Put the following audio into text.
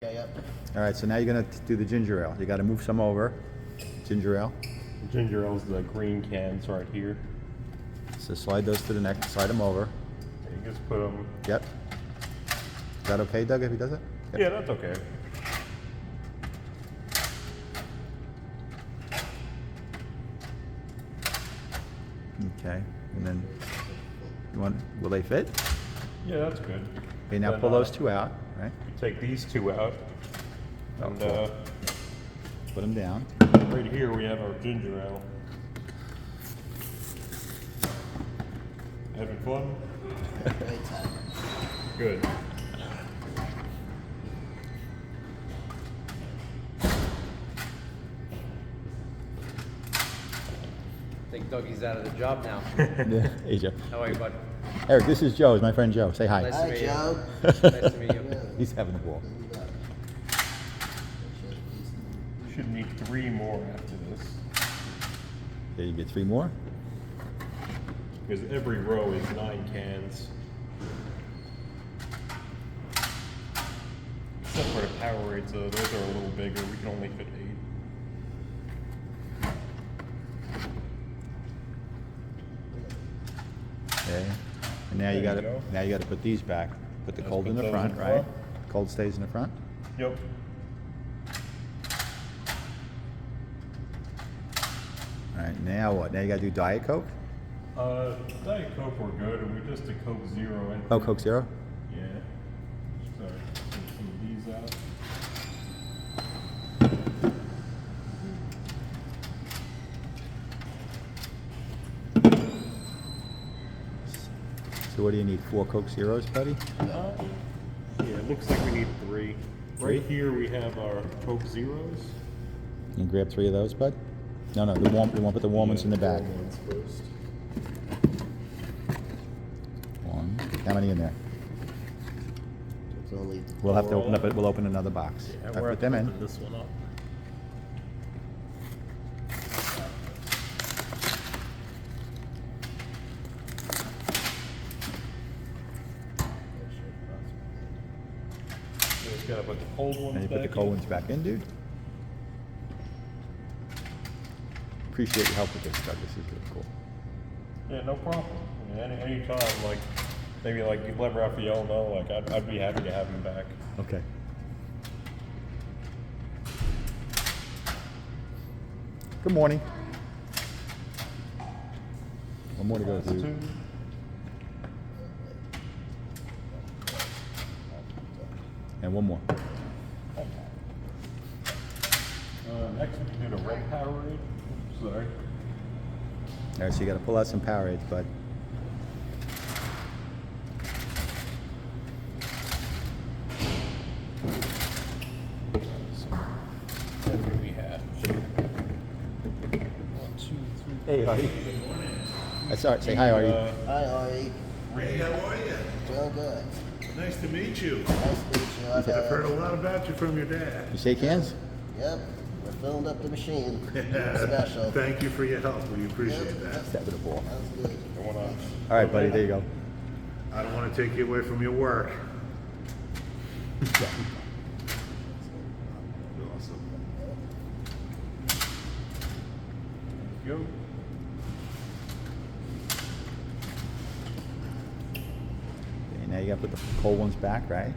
Yeah, yep. All right, so now you're gonna do the ginger ale. You got to move some over. Ginger ale. Ginger ale's the green cans right here. So slide those to the next. Slide them over. And you just put them. Yep. Is that okay, Doug? If he does it? Yep. Yeah, that's okay. Okay. And then you want? Will they fit? Yeah, that's good. Okay. Now Then, pull those two out. Right. You take these two out, and cool. Put them down. right here we have our ginger ale. Having fun? Great time. Good. I think Dougie's out of the job now. Yeah. Hey, Joe. How are you, bud? Eric, this is Joe. It's my friend Joe. Say hi. Nice to Hi, meet you. Joe. Nice to meet you. He's having a ball. You should need 3 more after this, There you get 3 more. because every row is 9 cans. Except for the Powerades, those are a little bigger. We can only fit 8. Okay. And now you There got you to go. now you got to put these back. Put the Just cold put in the those front, in the right? front. Cold stays in the front. Yep. All right. Now what? Now you got to do Diet Coke. Diet Coke were good, and we just did Coke Zero. In. Oh, Coke Zero. Yeah. Sorry. Take some of these out. So what do you need? 4 Coke Zeros, buddy? Yeah, it looks like we need 3. Right here we have our Coke Zeros. You can grab 3 of those, bud. No, no. The warm. You want to put the warm ones in the back. Warm ones first. 1. How many in there? It's only We'll have to open up. We'll open another box. Yeah, All right, we're put them in. open this one up. So just gotta put the cold ones And you put the back cold in. ones back in, dude. Appreciate your help with this, Doug. This is really cool. Yeah, no problem. Yeah, any time, like maybe like you let Raphael know, like I'd be happy to have him back. Okay. Good morning. One more to go, That's dude. 2. And one more. Next we can do the red Powerade. Sorry. All right, so you got to pull out some Powerades, bud. What do we have? 1, 2, 3. Hey, Artie. That's all right. Say hi, Artie. Hi, Ari. Ray, how are you? Doing good. Nice to meet you. Nice to meet you. I've heard a lot about you from your dad. You shake hands? Yep. We're filling up the machine. Special. Thank you for your help. We appreciate that. Step with the ball. That's good. Going on. All right, buddy. There you go. I don't want to take you away from your work. Awesome. Go. Okay, now you got to put the cold ones back, right?